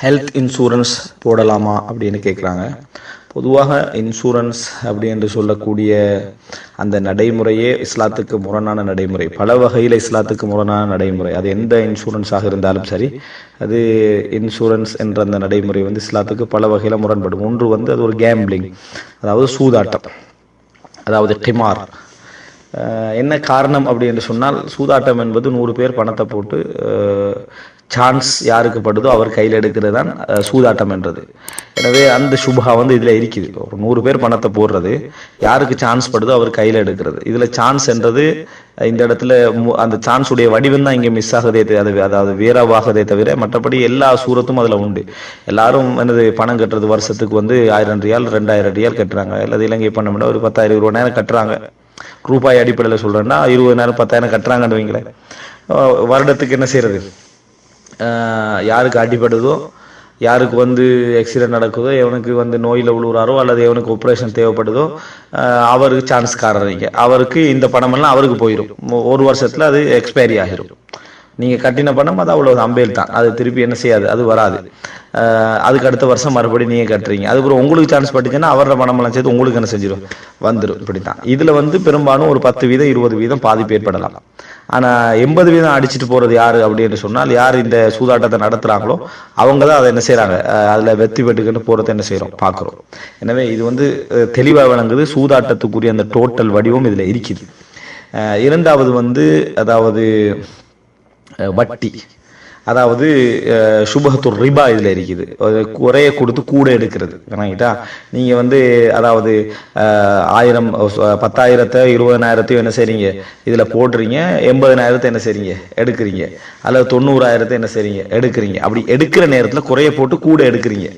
Health insurance போடலாமா அப்படின்னு கேட்குறாங்க. பொதுவாக இன்சூரன்ஸ் அப்படி என்று சொல்லக்கூடிய அந்த நடைமுறையே இஸ்லாத்துக்கு முரணான நடைமுறை. பல வகையில் இஸ்லாத்துக்கு முரணான நடைமுறை. அது எந்த இன்சூரன்ஸாக இருந்தாலும் சரி, அது இன்சூரன்ஸ் என்ற அந்த நடைமுறை இஸ்லாத்துக்கு பல வகையில் முரண்படும். ஒன்று அது ஒரு கேம்பிளிங், அதாவது சூதாட்டம், அதாவது கிமார். என்ன காரணம் அப்படி என்று சொன்னால், சூதாட்டம் என்பது 100 பேர் பணத்தை போட்டு சான்ஸ் யாருக்கு படுதோ அவர் கையில் எடுக்கிறது தான் சூதாட்டம் என்றது. எனவே அந்த சுபா இதில் இருக்குது. ஒரு 100 பேர் பணத்தை போடுறது, யாருக்கு சான்ஸ் படுதோ அவர் கையில் எடுக்கிறது. இதில் சான்ஸ் என்றது இந்த இடத்துல அந்த சான்ஸ் உடைய வடிவம் தான் இங்கே மிஸ் ஆகுதே, அதாவது வேறவாகதே தவிர மற்றபடி எல்லா சூரத்தும் அதில் உண்டு. எல்லாரும் பணம் கட்டுறது வருஷத்துக்கு 1000 ரியால் 2000 ரியால் கட்டுறாங்க. அல்லது இலங்கை பணம் ஒரு 10,000 20,000 கட்டுறாங்க. ரூபாய் அடிப்படையில் சொல்றேன்னா 20,000 10,000 கட்டுறாங்கன்னு வைங்களேன். வருடத்துக்கு என்ன செய்யறது? யாருக்கு அடிபடுதோ, யாருக்கு ஆக்சிடென்ட் நடக்குதோ, எவனுக்கு நோயில் விழுறாரோ அல்லது எவனுக்கு ஆப்ரேஷன் தேவைப்படுதோ அவருக்கு சான்ஸ்காரங்க, அவருக்கு இந்த பணமெல்லாம் அவருக்கு போயிடும். ஒரு வருஷத்துல அது எக்ஸ்பைரி ஆகிரும். நீங்க கட்டின பணம் அது அவ்வளவு அம்பேல் தான், அது திருப்பி என்ன செய்யாது, அது வராது. அதுக்கு அடுத்த வருஷம் மறுபடியும் நீங்க கட்டுறீங்க. அதுக்கப்புறம் உங்களுக்கு சான்ஸ் பட்டுச்சுன்னா அவரோட பணமெல்லாம் சேர்த்து உங்களுக்கு என்ன செஞ்சிடும், வந்துடும். இப்படித்தான் இதுல பெரும்பாலும் ஒரு 10% 20% பாதிப்பு ஏற்படலாம். ஆனா 80% அடிச்சுட்டு போறது யாரு அப்படின்னு சொன்னால், யார் இந்த சூதாட்டத்தை நடத்துறாங்களோ அவங்க தான் அதை என்ன செய்யறாங்க, அதுல வெற்றி பெற்றுக்கிட்டு போறதை என்ன செய்யறோம் பார்க்கிறோம். எனவே இது தெளிவாக விளங்குது. சூதாட்டத்துக்குரிய அந்த டோட்டல் வடிவம் இதுல இருக்குது. இரண்டாவது அதாவது வட்டி, அதாவது சுபஹத்துர் ரிபா இதுல இருக்குது. குறைய கொடுத்து கூட எடுக்கிறது. நீங்க அதாவது 1000 10,000 20,000 என்ன செய்றீங்க, இதுல போடுறீங்க. 80,000 என்ன செய்றீங்க, எடுக்கிறீங்க. அல்லது 90,000 என்ன செய்றீங்க, எடுக்கிறீங்க. அப்படி எடுக்கிற நேரத்துல குறைய போட்டு கூட எடுக்கிறீங்க,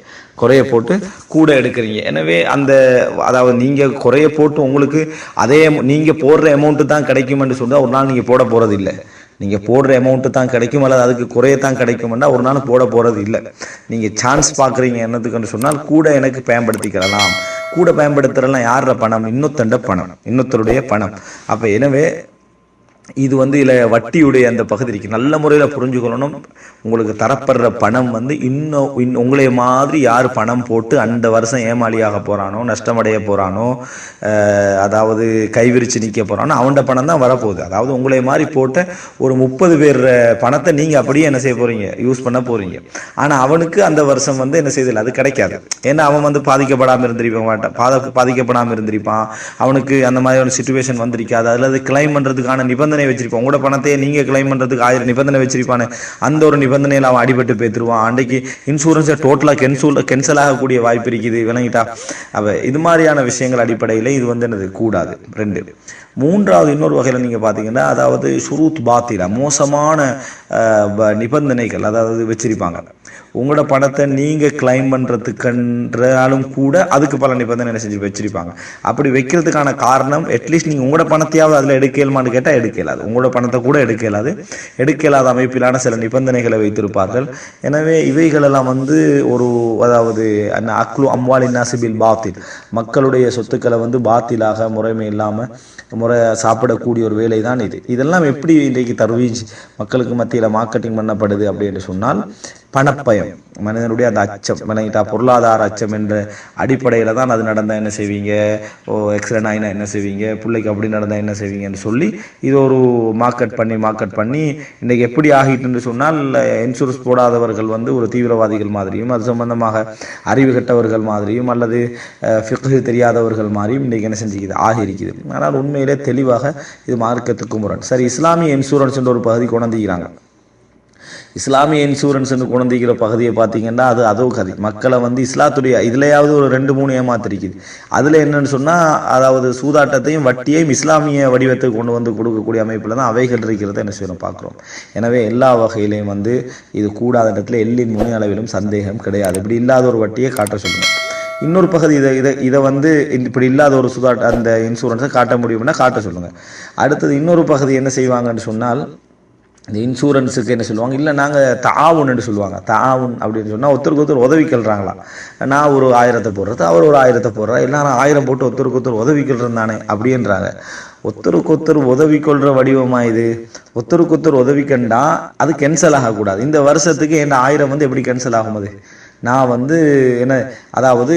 குறைய போட்டு கூட எடுக்கிறீங்க. எனவே அதாவது நீங்க குறைய போட்டு உங்களுக்கு அதே நீங்க போடுற அமௌண்ட் தான் கிடைக்கும் என்று சொன்னா ஒரு நாள் நீங்க போட போறது இல்லை. நீங்க போடுற அமௌண்ட் தான் கிடைக்கும் அல்லது அதுக்கு குறையத்தான் கிடைக்கும்னா ஒரு நாள் போட போறது இல்லை. நீங்க சான்ஸ் பாக்குறீங்க என்னத்துக்குன்னு சொன்னால், கூட எனக்கு பயன்படுத்திக்கலாம். கூட பயன்படுத்துறலாம் யார பணம், இன்னொருத்தண்ட பணம், இன்னொருத்தருடைய பணம். அப்ப எனவே இது இதுல வட்டியுடைய அந்த பகுதி இருக்கு. நல்ல முறையில புரிஞ்சுக்கொள்ளணும். உங்களுக்கு தரப்படுற பணம் இன்னும் உங்களை மாதிரி யார் பணம் போட்டு அந்த வருஷம் ஏமாளியாக போறானோ, நஷ்டமடைய போறானோ, அதாவது கைவிரிச்சு நிக்க போறானோ அவன்ட பணம் தான் வரப்போகுது. அதாவது உங்களை மாதிரி போட்ட ஒரு 30 பேர் பணத்தை நீங்க அப்படியே என்ன செய்ய போறீங்க, யூஸ் பண்ண போறீங்க. ஆனா அவனுக்கு அந்த வருஷம் என்ன செய்யல, அது கிடைக்காது. ஏன்னா அவன் பாதிக்கப்படாம இருந்திருப்பான், பாதிக்கப்படாம இருந்திருப்பான். அவனுக்கு அந்த மாதிரி ஒரு சிச்சுவேஷன் வந்திருக்காது. அதுல அது கிளைம் பண்றதுக்கான நிபந்தனை வச்சிருப்பான். உங்களோட பணத்தை நீங்க கிளைம் பண்றதுக்கு 1000 நிபந்தனை வச்சிருப்பானு. அந்த ஒரு நிபந்தனையில அவன் அடிபட்டு பேத்துருவான். அன்றைக்கு இன்சூரன்ஸை டோட்டலா கேன்சல் ஆகக்கூடிய வாய்ப்பு இருக்குது. விளங்கிட்டா? அவ இது மாதிரியான விஷயங்கள் அடிப்படையில் இது என்னது கூடாது. 2. மூன்றாவது இன்னொரு வகையில் நீங்க பாத்தீங்கன்னா, அதாவது ஷுரூத் பாத்திலா, மோசமான நிபந்தனைகள் அதாவது வச்சிருப்பாங்க. உங்களோட பணத்தை நீங்க கிளைம் பண்றதுக்குன்றாலும் கூட அதுக்கு பல நிபந்தனை செஞ்சு வச்சிருப்பாங்க. அப்படி வைக்கிறதுக்கான காரணம், அட்லீஸ்ட் நீங்க உங்களோட பணத்தையாவது அதுல எடுக்கலாமான்னு கேட்டா எடுக்கலாது. உங்களோட பணத்தை கூட எடுக்கலாத அமைப்பிலான சில நிபந்தனைகளை வைத்திருப்பார்கள். எனவே இவைகள் எல்லாம் ஒரு அதாவது அக்லு அம்வாலின் நாசிபில் பாத்தில், மக்களுடைய சொத்துக்களை பாத்திலாக முறைமை இல்லாம சாப்பிடக்கூடிய ஒரு வேலை தான் இது. இதெல்லாம் எப்படி இன்றைக்கு தர்வீஜ் மக்களுக்கு மத்தியில் மார்க்கெட்டிங் பண்ணப்படுது அப்படின்னு சொன்னால், பணப்பயம், மனிதனுடைய அந்த அச்சம், பொருளாதார அச்சம் என்ற அடிப்படையில தான் அது நடந்தா என்ன செய்வீங்க, எக்ஸிடென்ட் ஆகினா என்ன செய்வீங்க, பிள்ளைக்கு அப்படி நடந்தா என்ன செய்வீங்கன்னு சொல்லி இது ஒரு மார்க்கெட் பண்ணி இன்னைக்கு எப்படி ஆகிட்டு சொன்னால், இன்சூரன்ஸ் போடாதவர்கள் ஒரு தீவிரவாதிகள் மாதிரியும், அது சம்பந்தமாக அறிவு கட்டவர்கள் மாதிரியும், அல்லது ஃபிக்ஹ் தெரியாதவர்கள் மாதிரியும் இன்னைக்கு என்ன செஞ்சுக்குது, ஆகியிருக்குது. ஆனால் உண்மையிலே தெளிவாக இது மார்க்கத்துக்கு முரண். சரி, இஸ்லாமிய இன்சூரன்ஸ் என்ற ஒரு பகுதி கொண்டிருக்கிறாங்க. இஸ்லாமிய இன்சூரன்ஸ் கொண்டிருக்கிற பகுதியை பார்த்தீங்கன்னா அதோ கதை மக்களை இஸ்லாத்துடைய இதுலையாவது ஒரு 2-3 ஏமாத்திருக்குது. அதுல என்னன்னு சொன்னா, அதாவது சூதாட்டத்தையும் வட்டியையும் இஸ்லாமிய வடிவத்தை கொண்டு கொடுக்கக்கூடிய அமைப்புல தான் அவைகள் இருக்கிறத என்ன செய்யணும் பார்க்கிறோம். எனவே எல்லா வகையிலையும் இது கூடாத இடத்துல எல்லின் முனை அளவிலும் சந்தேகம் கிடையாது. இப்படி இல்லாத ஒரு வட்டியை காட்ட சொல்லுங்க. இன்னொரு பகுதி இதை இப்படி இல்லாத ஒரு அந்த இன்சூரன்ஸை காட்ட முடியும்னா காட்ட சொல்லுங்க. அடுத்தது இன்னொரு பகுதி என்ன செய்வாங்கன்னு சொன்னால், இந்த இன்சூரன்ஸுக்கு என்ன சொல்லுவாங்க, இல்லை நாங்கள் தாவுன்னு சொல்லுவாங்க. தாவுன் அப்படின்னு சொன்னால் ஒருத்தருக்கு ஒருத்தர் உதவிக்கல்றாங்களா. நான் ஒரு 1000 போடுறது, அவர் ஒரு 1000 போடுறா, இல்லை நான் 1000 போட்டு ஒருத்தருக்கு ஒருத்தர் உதவிக்கல்றேன் தானே அப்படின்றாங்க. ஒருத்தருக்கு ஒருத்தர் உதவி கொள்ற வடிவமா இது? ஒருத்தருக்கு ஒருத்தர் உதவி கண்டா அது கேன்சல் ஆகக்கூடாது. இந்த வருஷத்துக்கு என்ன 1000 எப்படி கேன்சல் ஆகும்? அது நான் வந்து என்ன, அதாவது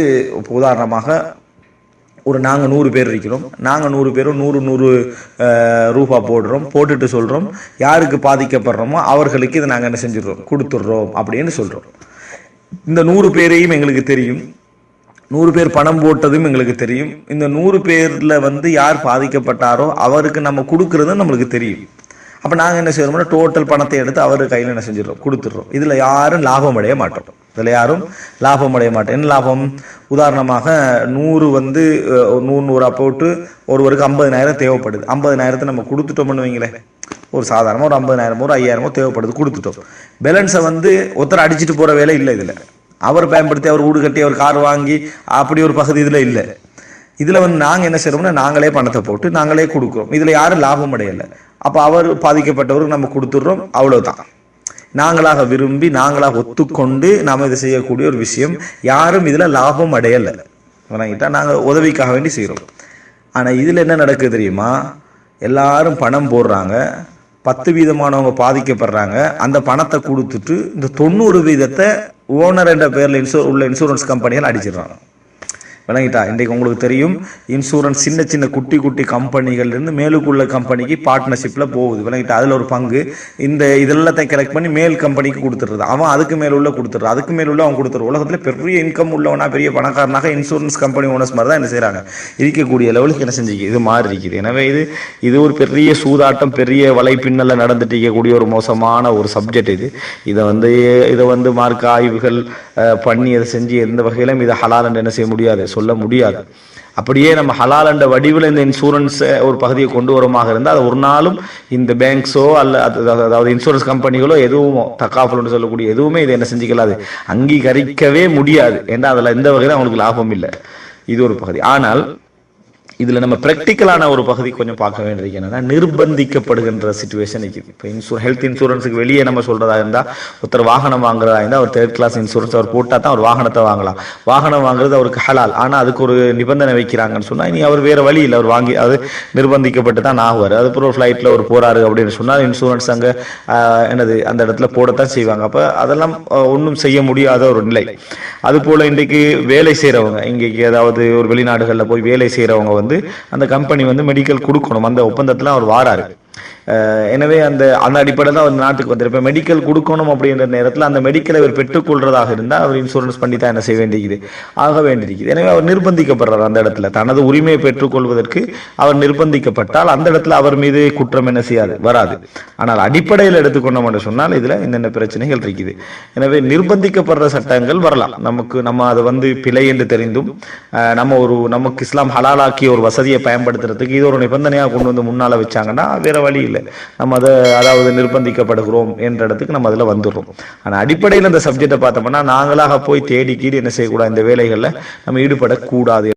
உதாரணமாக நாங்கள் 100 பேர் இருக்கிறோம், நாங்கள் 100 பேரும் 100 ரூபா போடுறோம், போட்டுட்டு சொல்கிறோம் யாருக்கு பாதிக்கப்படுறோமோ அவர்களுக்கு இதை நாங்கள் என்ன செஞ்சிடறோம், கொடுத்துட்றோம் அப்படின்னு சொல்கிறோம். இந்த 100 பேரையும் எங்களுக்கு தெரியும், 100 பேர் பணம் போட்டதும் எங்களுக்கு தெரியும். இந்த 100 பேரில் வந்து யார் பாதிக்கப்பட்டாரோ அவருக்கு நம்ம கொடுக்குறதும் நம்மளுக்கு தெரியும். அப்போ நாங்கள் என்ன செய்யறோம்னா டோட்டல் பணத்தை எடுத்து அவர் கையில் என்ன செஞ்சிடறோம், கொடுத்துட்றோம். இதில் யாரும் லாபம் அடைய மாட்டோம், என்ன லாபம்? உதாரணமாக 100 வந்து 100 போட்டு ஒருவருக்கு 50,000 தேவைப்படுது. 50,000 நம்ம கொடுத்துட்டோம்னு வைங்களேன், ஒரு சாதாரணமாக ஒரு 50,000 ஒரு 5,000 தேவைப்படுது, கொடுத்துட்டோம். பேலன்ஸை வந்து ஒருத்தர் அடிச்சுட்டு போகிற வேலை இல்லை. இதில் அவர் பயன்படுத்தி அவர் வீடு கட்டி அவர் கார் வாங்கி அப்படி ஒரு பகுதி இதில் இல்லை. இதில் வந்து நாங்கள் என்ன செய்யறோம்னா நாங்களே பணத்தை போட்டு நாங்களே கொடுக்குறோம். இதில் யாரும் லாபம் அடையலை. அப்போ அவர் பாதிக்கப்பட்டவருக்கு நம்ம கொடுத்துட்றோம், அவ்வளோதான். நாங்களாக விரும்பி நாங்களாக ஒத்துக்கொண்டு நாம் இதை செய்யக்கூடிய ஒரு விஷயம். யாரும் இதில் லாபம் அடையலை, நாங்கள் உதவிக்காக வேண்டி செய்கிறோம். ஆனால் இதில் என்ன நடக்குது தெரியுமா? எல்லாரும் பணம் போடுறாங்க, 10% பாதிக்கப்படுறாங்க. அந்த பணத்தை கொடுத்துட்டு இந்த 90% ஓனர் என்ற பேரில் உள்ள இன்சூரன்ஸ் கம்பெனிகள் அடிச்சிடுறாங்க. விளங்கிட்டா? இன்றைக்கு உங்களுக்கு தெரியும், இன்சூரன்ஸ் சின்ன சின்ன குட்டி குட்டி கம்பெனிகள்லேருந்து மேலுக்குள்ள கம்பெனிக்கு பார்ட்னர்ஷிப்பில் போகுது. விளங்கிட்டா? அதில் ஒரு பங்கு இதெல்லாத்தையும் கலெக்ட் பண்ணி மேல் கம்பெனிக்கு கொடுத்துருது. அவன் அதுக்கு மேல உள்ள கொடுத்துட்றான், அதுக்கு மேல உள்ள அவன் கொடுத்துரு. உலகத்தில் பெரிய இன்கம் உள்ளவனா பெரிய பணக்காரனாக இன்சூரன்ஸ் கம்பெனி ஓனர்ஸ் மாதிரி தான் என்ன செய்கிறாங்க, இருக்கக்கூடிய லெவலுக்கு என்ன செஞ்சு இது மாறி இருக்குது. எனவே இது ஒரு பெரிய சூதாட்டம், பெரிய வலைப்பின்னல நடந்துட்டு இருக்கக்கூடிய ஒரு மோசமான ஒரு சப்ஜெக்ட். இதை வந்து மார்க்க ஆய்வுகள் பண்ணி அதை செஞ்சு எந்த வகையிலும் இதை ஹலால் என்று என்ன செய்ய முடியாது, சொல்ல முடியாது. அப்படியே நம்ம ஹலால் என்ற வடிவில் இந்த இன்சூரன்ஸ் ஒரு பகுதியை கொண்டு வரமாக இருந்தால் அது ஒரு நாளும் இந்த பேங்க்ஸோ அதாவது இன்சூரன்ஸ் கம்பெனிகளோ எதுவும் தக்காஃபுல் சொல்லக்கூடிய எதுவுமே இதை என்ன செஞ்சுக்கலாது, அங்கீகரிக்கவே முடியாது. ஏன்னா அதில் எந்த வகையிலும் அவங்களுக்கு லாபம் இல்லை. இது ஒரு பகுதி. ஆனால் இதில் நம்ம ப்ராக்டிக்கலான ஒரு பகுதி கொஞ்சம் பார்க்க வேண்டியது என்னன்னா, நிர்பந்திக்கப்படுகின்ற சிச்சுவேஷன் இருக்குது. இப்போ ஹெல்த் இன்சூரன்ஸுக்கு வெளியே நம்ம சொல்றதா இருந்தால், ஒருத்தர் வாகனம் வாங்குறதா இருந்தால் அவர் 3rd கிளாஸ் இன்சூரன்ஸ் அவர் போட்டால் தான் அவர் வாகனத்தை வாங்கலாம். வாகனம் வாங்குறது அவருக்கு ஹலால். ஆனால் அதுக்கு ஒரு நிபந்தனை வைக்கிறாங்கன்னு சொன்னால் இனி அவர் வேற வழி இல்லை, அவர் வாங்கி அது நிர்பந்திக்கப்பட்டு தான் ஆகுவார். அதுக்கப்புறம் ஃப்ளைட்டில் ஒரு போறாரு அப்படின்னு சொன்னால் இன்சூரன்ஸ் அங்கே அந்த இடத்துல போடத்தான் செய்வாங்க. அப்போ அதெல்லாம் ஒன்றும் செய்ய முடியாத ஒரு நிலை. அதுபோல் இன்றைக்கு வேலை செய்கிறவங்க, இன்றைக்கு ஏதாவது ஒரு வெளிநாடுகளில் போய் வேலை செய்கிறவங்க வந்து அந்த கம்பெனி வந்து மெடிக்கல் கொடுக்கணும், அந்த ஒப்பந்தத்தில் அவர் வாராரு. எனவே அந்த அடிப்படையில் தான் அவர் நாட்டுக்கு வந்திருப்பேன். மெடிக்கல் கொடுக்கணும் அப்படின்ற நேரத்தில் அந்த மெடிக்கலை அவர் பெற்றுக்கொள்றதாக இருந்தால் அவர் இன்சூரன்ஸ் பண்ணி தான் என்ன செய்ய வேண்டியது, ஆக வேண்டியிருக்குது. எனவே அவர் நிர்பந்திக்கப்படுறார். அந்த இடத்துல தனது உரிமையை பெற்றுக்கொள்வதற்கு அவர் நிர்பந்திக்கப்பட்டால் அந்த இடத்துல அவர் மீது குற்றம் என்ன செய்யாது, வராது. ஆனால் அடிப்படையில் எடுத்துக்கொண்டோம் என்று சொன்னால் இதில் என்னென்ன பிரச்சனைகள் இருக்குது. எனவே நிர்பந்திக்கப்படுற சட்டங்கள் வரலாம். நம்ம அதை வந்து பிழை என்று தெரிந்தும் நமக்கு இஸ்லாம் ஹலாலாக்கிய ஒரு வசதியை பயன்படுத்துறதுக்கு இது ஒரு நிபந்தனையாக கொண்டு வந்து முன்னால வச்சாங்கன்னா வேற வழி இல்லை. நம்ம அதாவது நிர்பந்திக்கப்படுகிறோம் என்ற இடத்துக்கு நம்ம அதில் வந்துடுறோம். ஆனால் அடிப்படையில் இந்த சப்ஜெக்டை பார்த்தோம்னா நாங்களாக போய் தேடி கீடி என்ன செய்யக்கூடாது, இந்த வேலைகளில் நம்ம ஈடுபடக்கூடாது.